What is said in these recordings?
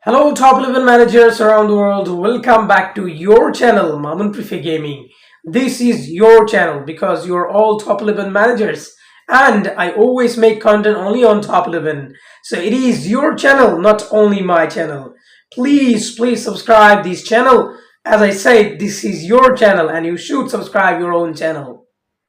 Hello, top 11 managers around the world. Welcome back to your channel, Mamun Prefer Gaming. This is your channel because you're all top 11 managers, and I always make content only on top 11. So it is your channel, not only my channel. Please subscribe this channel. As I said, this is your channel, and you should subscribe your own channel.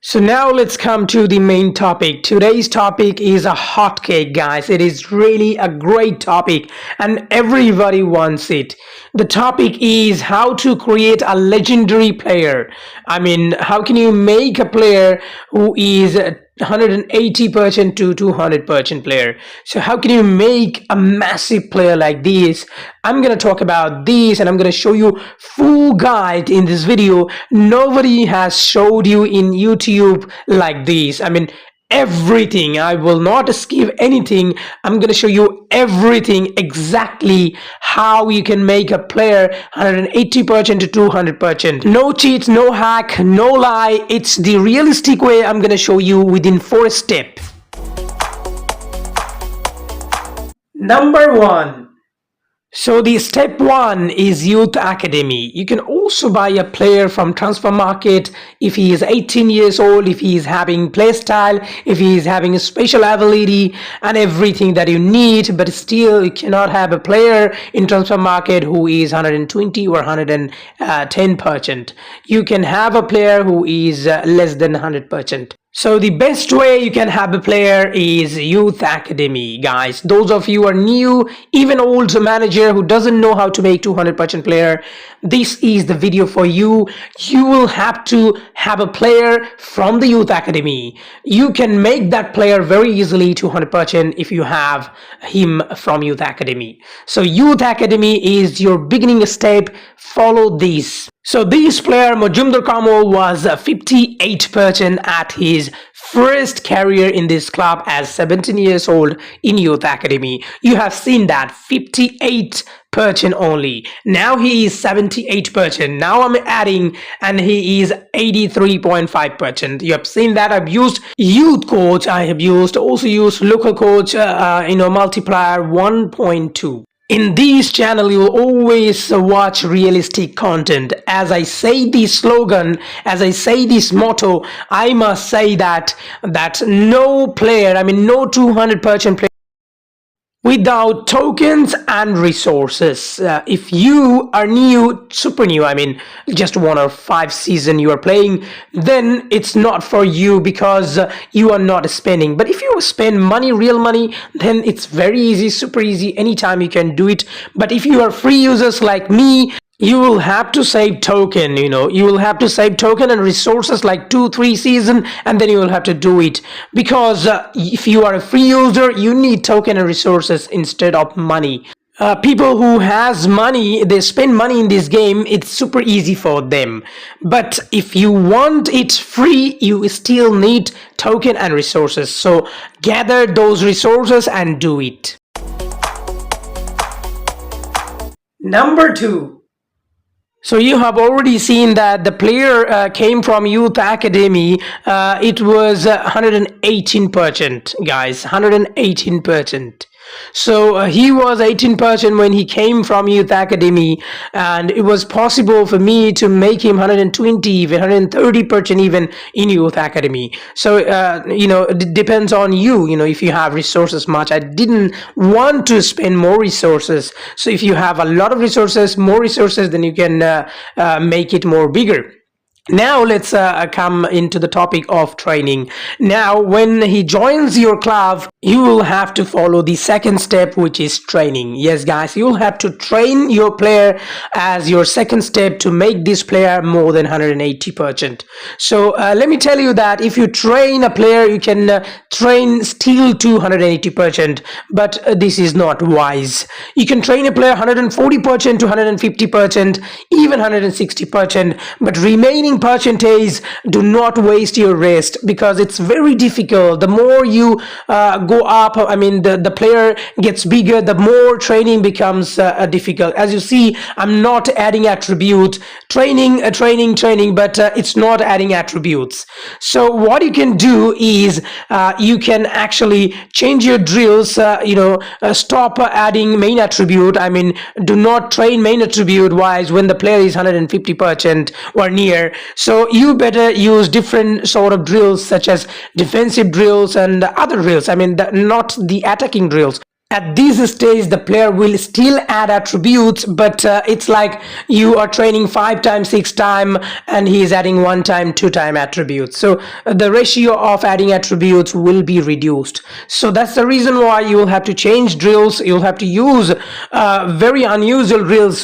So now let's come to the main topic. Today's topic is a hot cake, guys. It is really a great topic and everybody wants it. The topic is how to create a legendary player. I mean, how can you make a player who is 180% to 200% player? So how can you make a massive player like this? I'm gonna talk about this and I'm gonna show you full guide in this video. Nobody has showed you in YouTube like this. I mean, everything. I will not skip anything. I'm gonna show you everything exactly how you can make a player 180% to 200%. No cheats, no hack, no lie. It's the realistic way. I'm gonna show you within 4 steps. Number 1. So the step 1 is Youth Academy. You can also buy a player from transfer market if he is 18 years old, if he is having play style, if he is having a special ability and everything that you need, but still you cannot have a player in transfer market who is 120 or 110%. You can have a player who is less than 100%. So the best way you can have a player is Youth Academy, guys. Those of you who are new, even old manager who doesn't know how to make 200% player, this is the video for you. You will have to have a player from the Youth Academy. You can make that player very easily 200% if you have him from Youth Academy. So Youth Academy is your beginning step. Follow this. So this player Majumdar Kamal was 58% at his first career in this club as 17 years old in Youth Academy. You have seen that 58% only. Now he is 78%. Now I'm adding and he is 83.5%. You have seen that I've used youth coach. I have also used local coach, multiplier 1.2. In this channel, you will always watch realistic content. As I say this slogan, as I say this motto, I must say that no player, no 200% player without tokens and resources. If you are new, super new, just 1 or 5 season you are playing, then it's not for you because you are not spending. But if you spend money, real money, then it's very easy, super easy, anytime you can do it. But if you are free users like me, you will have to save token, you will have to save token and resources like 2-3 season, and then you will have to do it because if you are a free user, you need token and resources instead of money. People who has money, they spend money in this game, it's super easy for them. But if you want it free, you still need token and resources. So gather those resources and do it. Number 2. So you have already seen that the player came from Youth Academy. It was 118%, guys, 118%. So he was 18% when he came from Youth Academy, and it was possible for me to make him 120, even 130% even in Youth Academy. So it depends on you. If you have resources much. I didn't want to spend more resources. So if you have a lot of resources, more resources, then you can make it more bigger. Now let's come into the topic of training. Now when he joins your club, you will have to follow the second step, which is training. Yes guys, you will have to train your player as your second step to make this player more than 180%. So let me tell you that if you train a player, you can train still to 180%, but this is not wise. You can train a player 140% to 150%, even 160%, but remaining training percentage, do not waste your rest, because it's very difficult. The more you go up, I mean, the player gets bigger, the more training becomes difficult. As you see, I'm not adding attribute, training, but it's not adding attributes. So what you can do is you can actually change your drills, stop adding main attribute. I mean, do not train main attribute wise when the player is 150% or near. So you better use different sort of drills, such as defensive drills and other drills. I mean, not the attacking drills. At this stage, the player will still add attributes, but it's like you are training 5 times, 6 times, and he is adding 1 time, 2 time attributes. So the ratio of adding attributes will be reduced. So that's the reason why you will have to change drills. You'll have to use very unusual drills,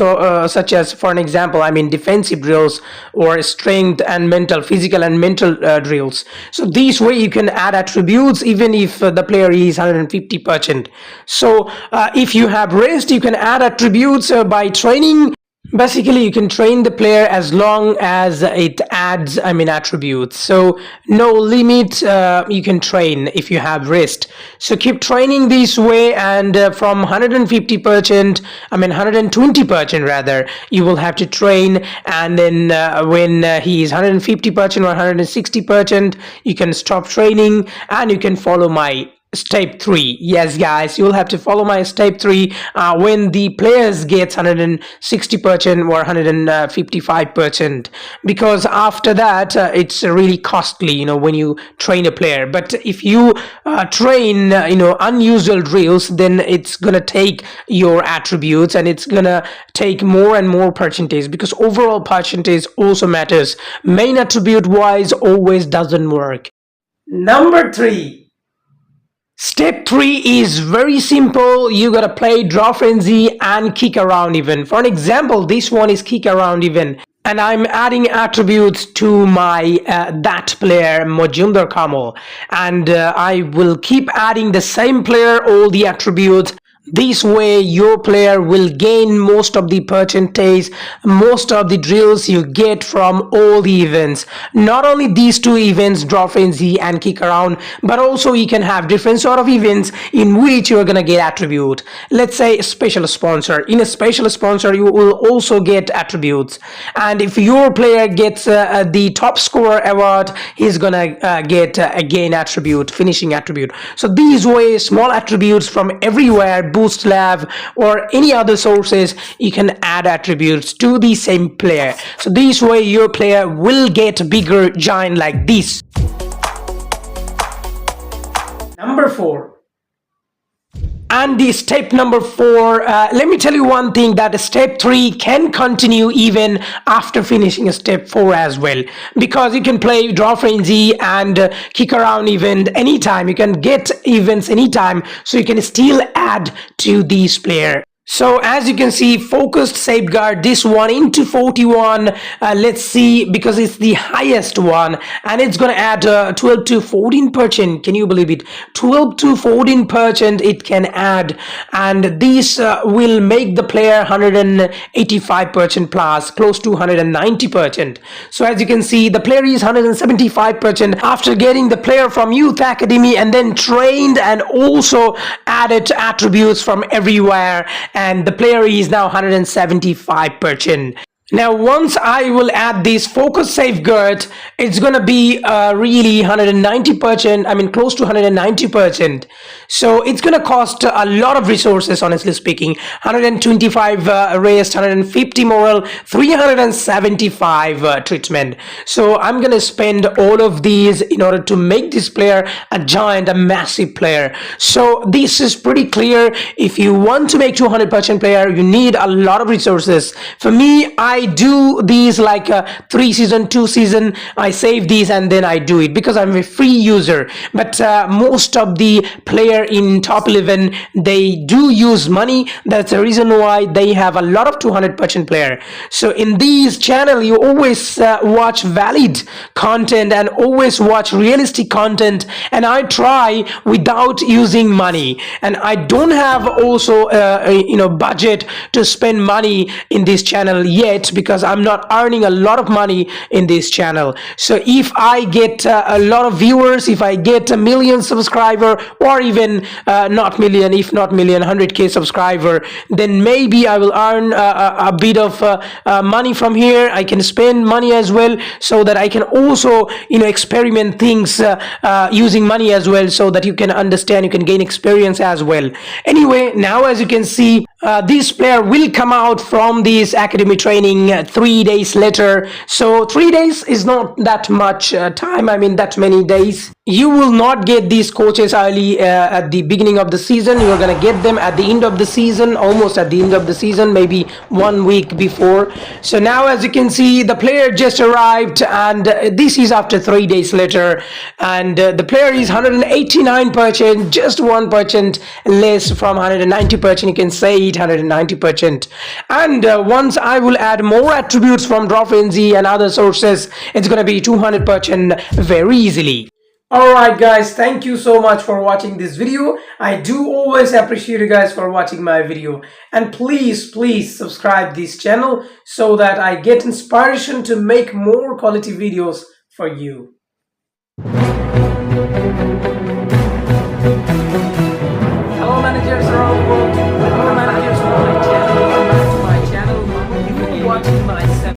such as, for an example, I mean, defensive drills or strength and mental, physical and mental drills. So this way you can add attributes even if the player is 150%. So if you have rest, you can add attributes by training. Basically, you can train the player as long as it adds, I mean, attributes. So no limit, you can train if you have rest. So keep training this way, and from 150%, I mean 120% rather, you will have to train. And then when he is 150% or 160%, you can stop training and you can follow my step 3. Yes guys, you'll have to follow my step 3 when the players gets 160% or 155%, because after that it's really costly, when you train a player. But if you train unusual drills, then it's gonna take your attributes and it's gonna take more and more percentage, because overall percentage also matters. Main attribute wise always doesn't work. Number 3. Step 3 is very simple. You gotta play draw frenzy and kick around even. For an example, this one is kick around even, and I'm adding attributes to my that player Mojoomdar Kamal, and I will keep adding the same player all the attributes. This way your player will gain most of the percentage, most of the drills you get from all the events. Not only these 2 events, draw frenzy and kick around, but also you can have different sort of events in which you are gonna get attribute. Let's say special sponsor. In a special sponsor, you will also get attributes, and if your player gets the top scorer award, he's gonna get again attribute, finishing attribute. So these ways, small attributes from everywhere, Boost Lab or any other sources, you can add attributes to the same player. So this way your player will get bigger giant like this. Number 4. And the step number 4, let me tell you one thing, that step 3 can continue even after finishing step 4 as well, because you can play draw frenzy and kick around event anytime. You can get events anytime, so you can still add to these player. So as you can see, focused safeguard this one into 41. Let's see, because it's the highest one, and it's gonna add 12 to 14%. Can you believe it? 12 to 14% it can add, and this will make the player 185% plus, close to 190%. So as you can see, the player is 175% after getting the player from Youth Academy and then trained and also added attributes from everywhere, and the player is now 175%. Now once I will add this focus safeguard, it's gonna be really 190%, I mean close to 190%. So it's gonna cost a lot of resources, honestly speaking. 125 rest, 150 moral, 375 treatment. So I'm gonna spend all of these in order to make this player a giant, a massive player. So this is pretty clear. If you want to make 200% player, you need a lot of resources. For me, I do these like 3 season, 2 season, I save these and then I do it because I'm a free user. But most of the player in top 11, they do use money. That's the reason why they have a lot of 200% player. So in these channel, you always watch valid content and always watch realistic content, and I try without using money, and I don't have also budget to spend money in this channel yet. yet because I'm not earning a lot of money in this channel. So if I get a lot of viewers, if I get a million subscriber, or even not million, if not million, 100k subscriber, then maybe I will earn a bit of money from here. I can spend money as well, so that I can also experiment things using money as well, so that you can understand, you can gain experience as well. Anyway, now as you can see, this player will come out from this academy training 3 days later. So 3 days is not that much time, I mean that many days. You will not get these coaches early at the beginning of the season. You're gonna get them at the end of the season, almost at the end of the season, maybe 1 week before. So now as you can see, the player just arrived, and this is after 3 days later, and the player is 189%, just 1% less from 190%. You can say it 190%. And once I will add more attributes from Drawfrenzy and other sources, it's gonna be 200% very easily. Alright guys, thank you so much for watching this video. I do always appreciate you guys for watching my video, and please subscribe this channel so that I get inspiration to make more quality videos for you.